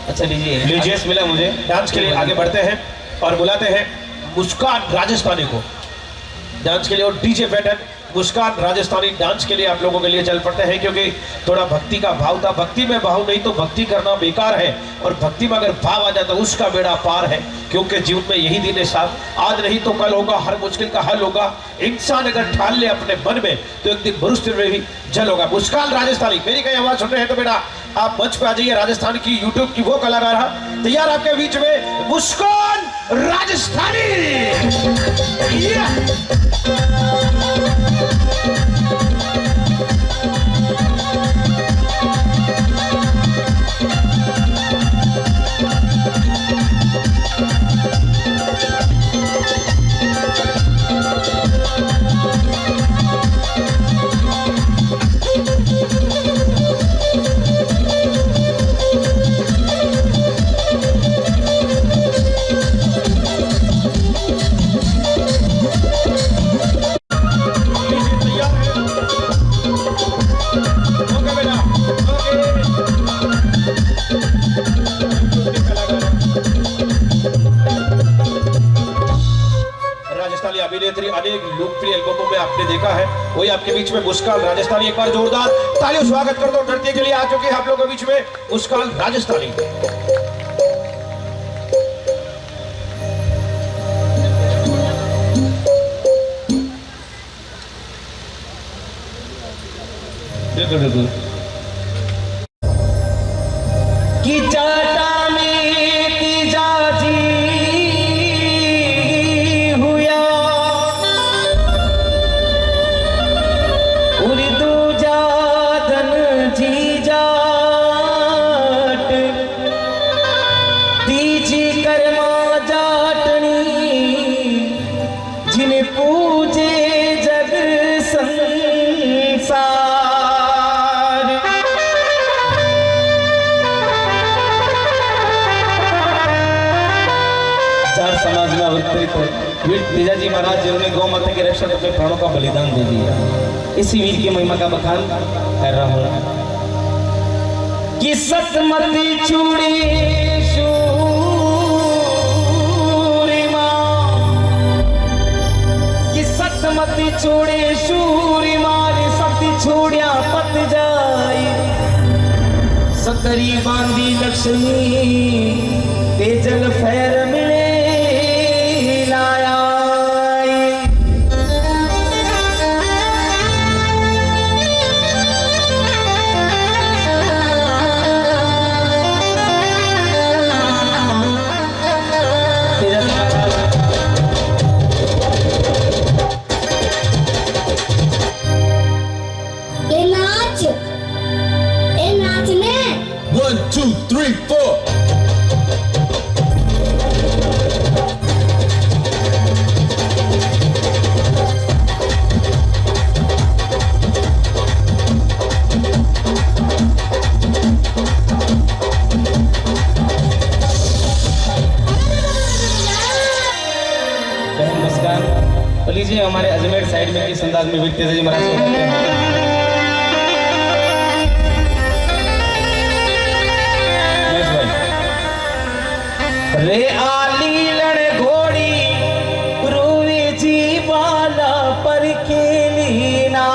अच्छा लीजिए लीजिए मिला मुझे। डांस के लिए आगे बढ़ते हैं और बुलाते हैं मुस्कान राजस्थानी को डांस के लिए। और डीजे पैटर्न मुस्कान राजस्थानी डांस के लिए आप लोगों के लिए चल पड़ते हैं, क्योंकि थोड़ा भक्ति का भाव था। भक्ति में भाव नहीं तो भक्ति करना बेकार है, और भक्ति में अगर भाव आ जाता तो उसका बेड़ा पार है। क्योंकि जीवन में यही दिन है साहब, आज नहीं तो कल होगा, हर मुश्किल का हल होगा। इंसान अगर ठान ले अपने मन में तो एक दिन भविष्य में भी जल होगा। मुस्कान राजस्थानी, मेरी कहीं आवाज सुन रहे हैं तो बेटा आप मंच पे आ जाइए। राजस्थान की यूट्यूब की वो कलाकार तैयार आपके बीच में, मुस्कान राजस्थानी। राजस्थानी अभिनेत्री अनेक लोकप्रिय एल्बमों में आपने देखा है, वही आपके बीच में मुस्कान राजस्थानी। एक बार जोरदार तालियों स्वागत कर दो। नृत्य के लिए आ चुके हैं आप लोगों के बीच में मुस्कान राजस्थानी। बिल्कुल बिल्कुल की चाटा में की जाजी हुआ उर्दू जादन जी जाट तीजी कर्मा जाटनी जिन्हें पूजे जग संसार। समाज में अवतरित वीर तेजाजी महाराज जिन्होंने गौ माता की रक्षा अपने प्राणों का बलिदान दे दिया, इसी वीर की महिमा का बखान कर रहा हूं कि सतमती चूड़ी शूरिमा, कि सतमती चूड़ी शूरिमा सती छूड़िया पत जाई, सकरी बांधी लक्ष्मी तेजल फैर मिले लीजिए। हमारे अजमेर साइड में किस अंदाज में वीर तेजाजी महाराज को होते हैं। रे आली लड़ घोड़ी रोवे जी वाला पर खेलीना,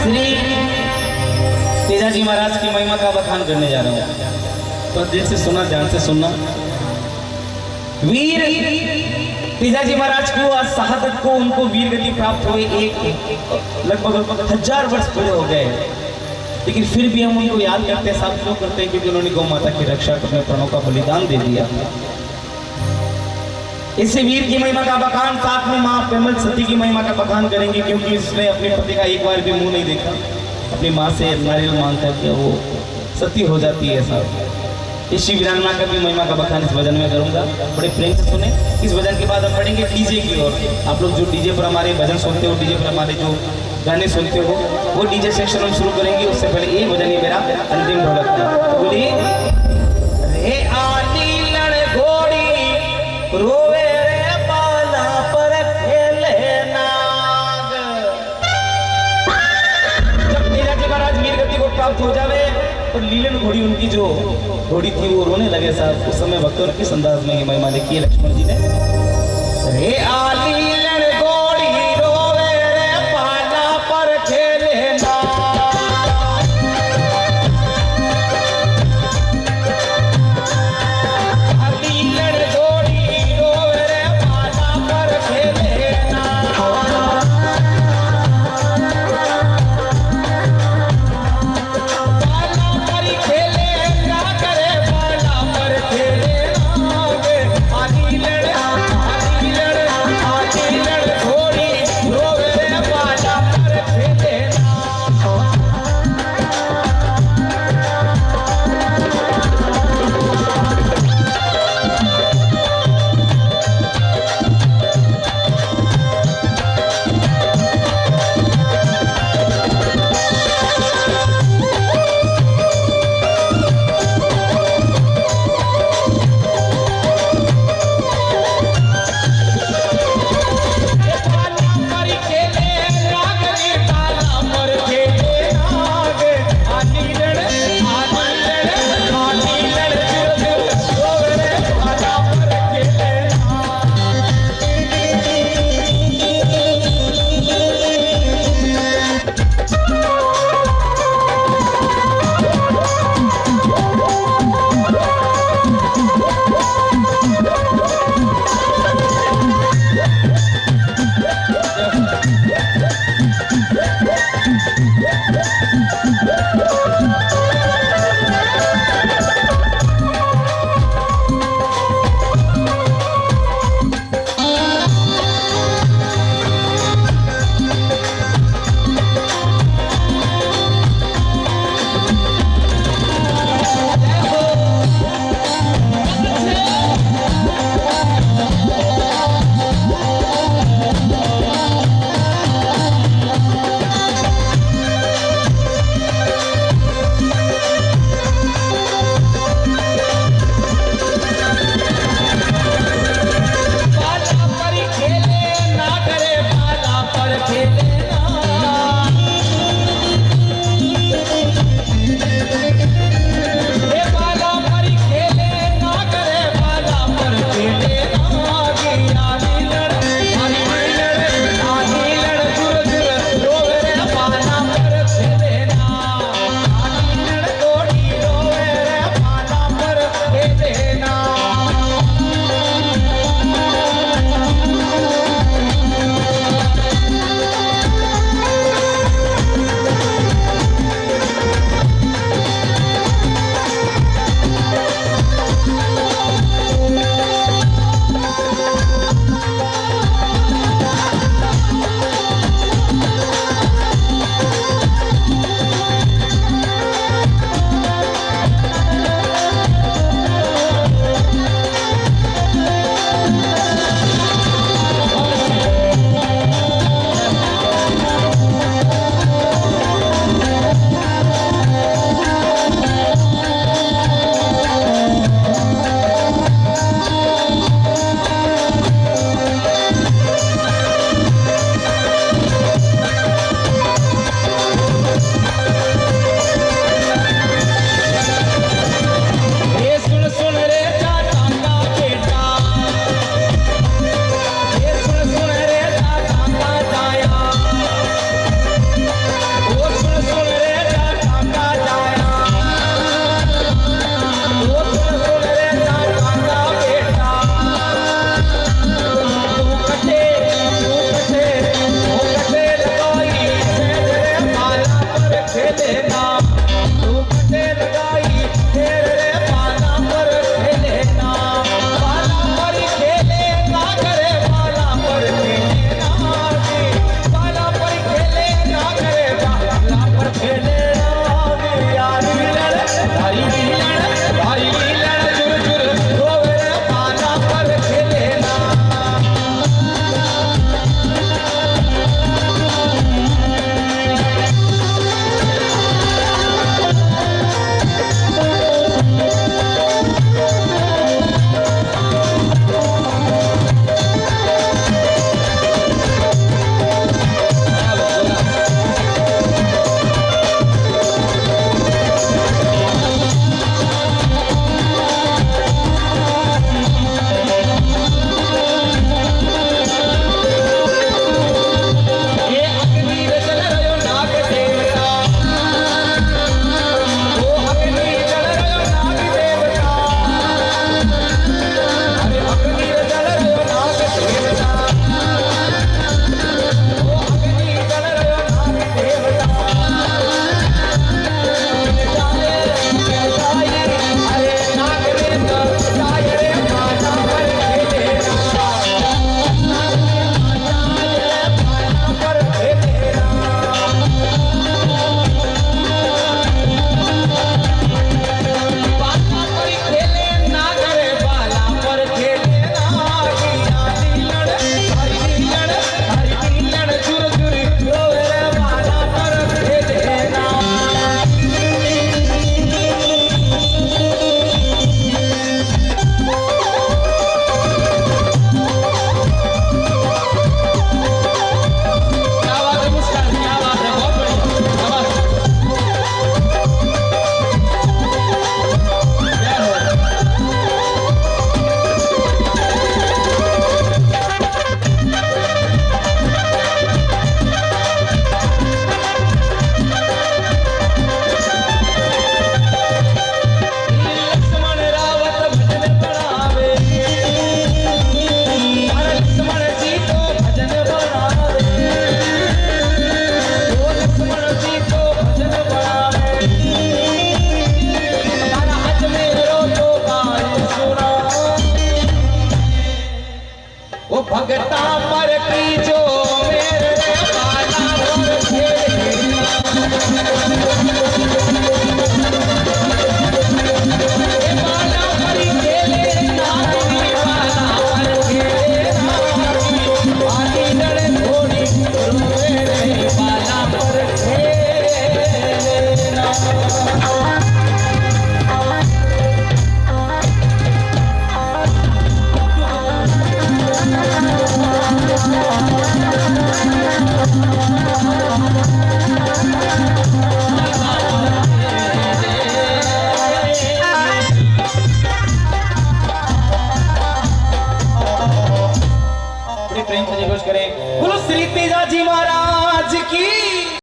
श्री तेजाजी महाराज की महिमा का बखान करने जा रहा हूं, तो दिल से सुना, ध्यान से सुनना। वीर तेजाजी महाराज को आज शहादत को उनको वीर गति प्राप्त हुए लगभग 1000 वर्ष पूरे हो गए, लेकिन फिर भी हम उनको याद करते हैं, साथ क्यों करते हैं? क्योंकि उन्होंने गौ माता की रक्षा अपने प्राणों का बलिदान दे दिया। इसी वीर की महिमा का बखान साथ में मां प्रेमल सती की महिमा का बखान करेंगे, क्योंकि इसने अपने पति का एक बार भी मुंह नहीं देखा, अपनी माँ से नारियल मांग करके वो सती हो जाती है साहब। इस शिव वीरांगना का भी महिमा का बखान इस भजन में करूंगा, बड़े प्रेम से सुने। इस भजन के बाद हम पढ़ेंगे डीजे की ओर। आप लोग जो डीजे पर हमारे भजन सुनते हो, डीजे पर हमारे जो गाने सुनते हो, वो डीजे सेक्शन हम शुरू करेंगे। उससे पहले ये भजन ही मेरा अंतिम ढोलक था। तो बोलिए, रे आली लड़ घोड़ी रोवे रे बाला पर खेले ना, और लीलन घोड़ी उनकी जो घोड़ी थी वो रोने लगे साहब। उस समय भक्तों ने किस अंदाज में ये महिमा लिखी है लक्ष्मण जी ने। रे